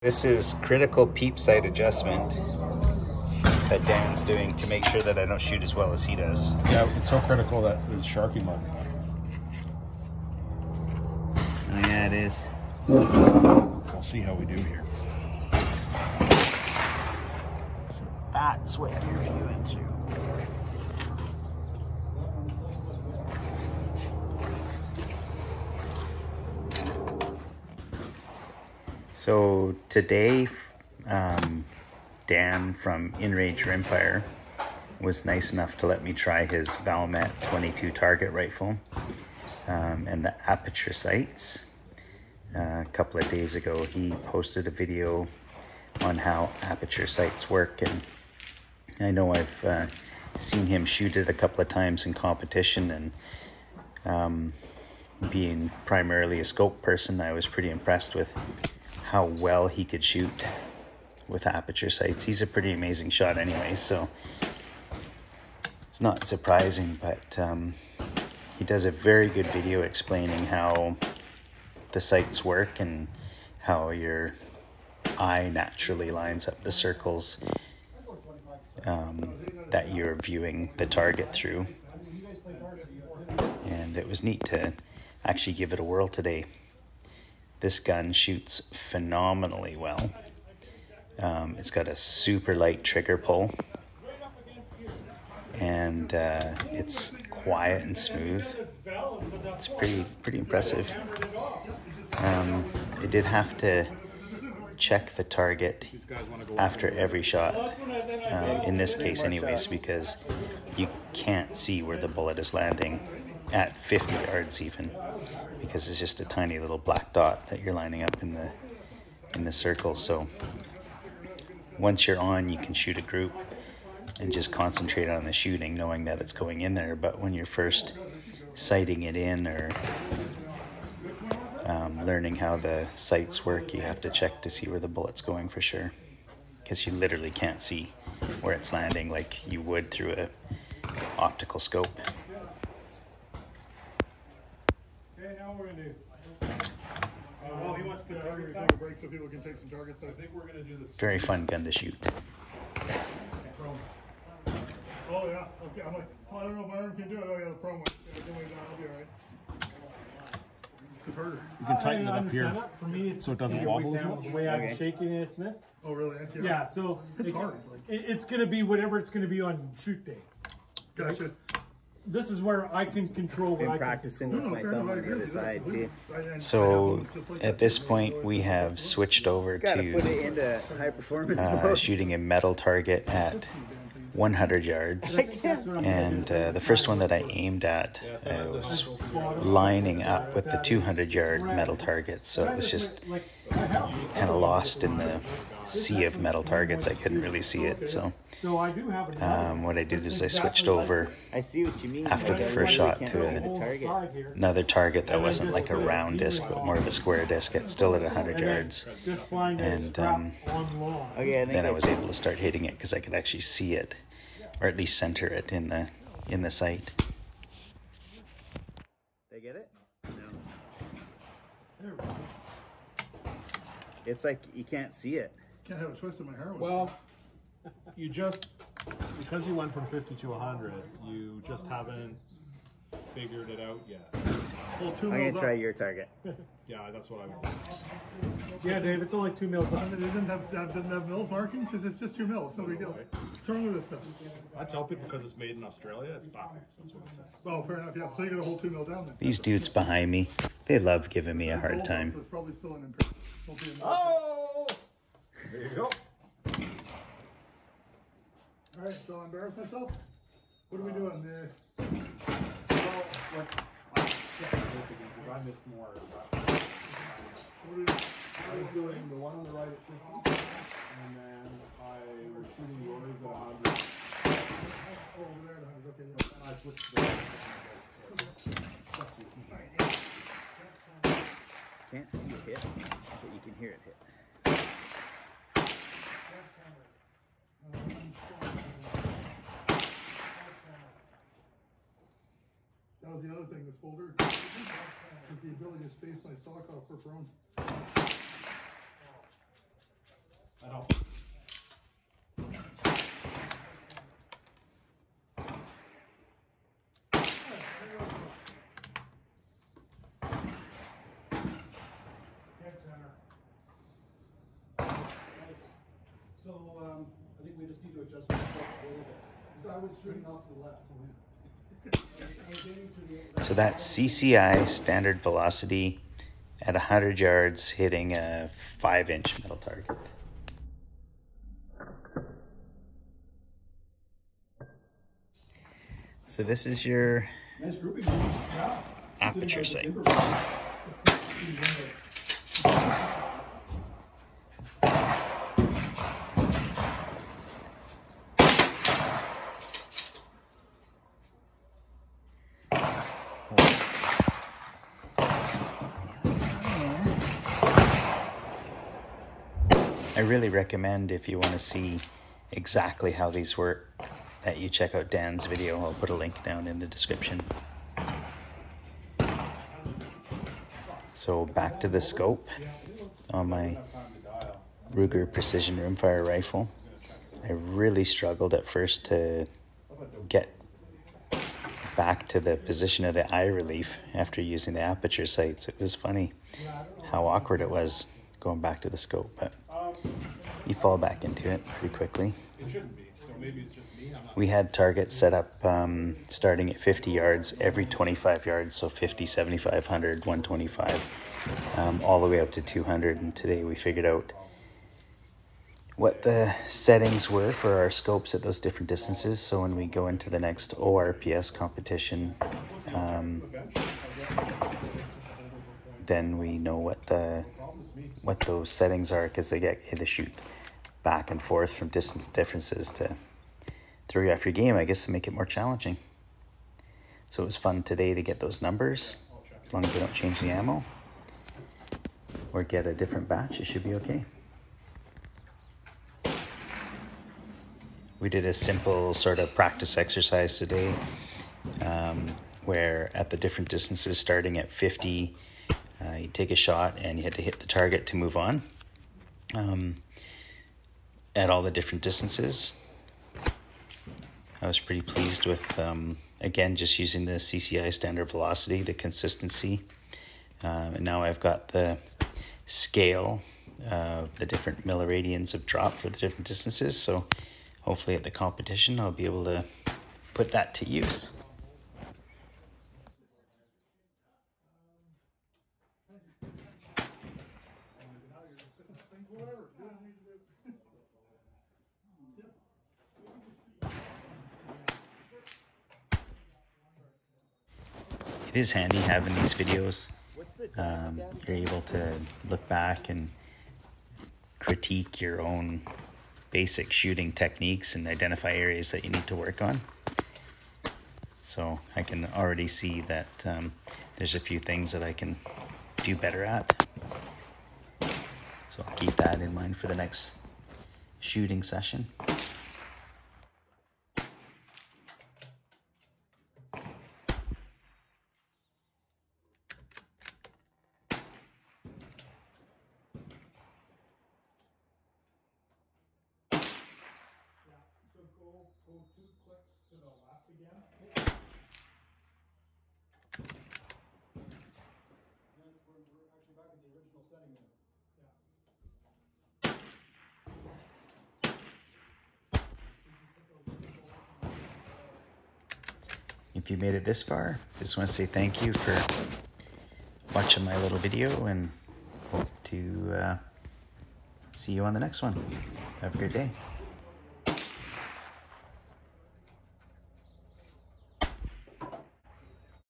This is critical peep sight adjustment that Dan's doing to make sure that I don't shoot as well as he does. Yeah, it's so critical that there's Sharpie mark. Oh yeah, it is. We'll see how we do here. So that's what you're viewing through. So today, Dan from InRange Rimfire was nice enough to let me try his Valmet 22 target rifle and the Aperture sights. A couple of days ago, he posted a video on how Aperture sights work, and I know I've seen him shoot it a couple of times in competition, and being primarily a scope person, I was pretty impressed with how well he could shoot with Aperture sights. He's a pretty amazing shot anyway, so it's not surprising, but he does a very good video explaining how the sights work and how your eye naturally lines up the circles that you're viewing the target through. And it was neat to actually give it a whirl today. This gun shoots phenomenally well. It's got a super light trigger pull, and it's quiet and smooth. It's pretty impressive. I did have to check the target after every shot, in this case anyways, because you can't see where the bullet is landing at 50 yards even, because it's just a tiny little black dot that you're lining up in the circle. So once you're on, you can shoot a group and just concentrate on the shooting, knowing that it's going in there. But when you're first sighting it in or learning how the sights work, you have to check to see where the bullet's going for sure, because you literally can't see where it's landing like you would through a optical scope. Now we're going to do. Well, he wants to put targets on a break so people can take some targets. So I think we're going to do this. Very fun gun to shoot. Oh yeah. Okay. I'm like, oh, I don't know if my arm can do it. Oh yeah, the pro one. Yeah, don't worry, I'll be all right. It's harder. You can tighten it up here For me, so it doesn't wobble as much. The way I'm shaking it, isn't it? Oh really? Yeah, so it's hard. It's going to be whatever it's going to be on shoot day. Gotcha. This is where I can control what I practicing with my thumb on the other side too. So at this point we have switched over Gotta put to it into high performance mode. shooting a metal target at 100 yards, and the first one that I aimed at was lining up with the 200-yard metal target, so it was just kind of lost in the sea of metal targets. I couldn't really see it, so what I did is I switched over I see what you mean. after the first shot to another target that wasn't like a round disc but more of a square disc. It's still at 100 yards, and then I was able to start hitting it because I could actually see it, or at least center it in the sight. Did I get it? No. It's like you can't see it. Can't have a twist in my hair. Well, you just, because you went from 50 to 100, you just haven't figured it out yet. Well, I'm going to try your target. Yeah, that's what I would do. Yeah, Dave, it's only 2 mils. They didn't have mills markings. It's just 2 mils. No big deal. What's wrong with this stuff? I tell people because it's made in Australia, it's backwards. That's what it says. Well, fair enough. Yeah, so you got a whole 2 mil down then. These dudes behind me, they love giving me a hard time. So it's probably still an impairment. Oh! There you go. All right, so I embarrass myself. What are we doing there? I missed more. I was doing the one on the right at 50, and then I was shooting yours at 100. Oh, over there at 100. Okay, yeah. And I switched to the Can't see it hit, but you can hear it hit. That was the other thing, this folder. Is the ability to space my stock off for prone. So I think we just need to adjust the scope a little bit. Because I was shooting off to the left. I was aiming to the So that's CCI, standard velocity, at 100 yards, hitting a 5-inch metal target. So this is your Aperture sights. I really recommend, if you want to see exactly how these work, that you check out Dan's video. I'll put a link down in the description. So back to the scope on my Ruger Precision Rimfire rifle. I really struggled at first to get back to the position of the eye relief after using the Aperture sights. It was funny how awkward it was going back to the scope, but you fall back into it pretty quickly. It shouldn't be, so maybe it's just me. We had targets set up starting at 50 yards, every 25 yards, so 50, 75, 100, 125, all the way up to 200. And today we figured out what the settings were for our scopes at those different distances. So when we go into the next ORPS competition, then we know what those settings are, because they get you to shoot back and forth from distance differences to throw you off your game, I guess, to make it more challenging. So it was fun today to get those numbers. As long as I don't change the ammo or get a different batch, it should be okay. We did a simple sort of practice exercise today, where at the different distances, starting at 50, you take a shot and you had to hit the target to move on. At all the different distances, I was pretty pleased with, again, just using the CCI standard velocity, the consistency. And now I've got the scale of the different milliradians of drop for the different distances. So hopefully at the competition, I'll be able to put that to use. It is handy having these videos. You're able to look back and critique your own basic shooting techniques and identify areas that you need to work on. So I can already see that there's a few things that I can do better at. So I'll keep that in mind for the next shooting session. Go 2 clicks to the left again. Then we're actually back at the original setting there. If you made it this far, just want to say thank you for watching my little video, and hope to see you on the next one. Have a great day.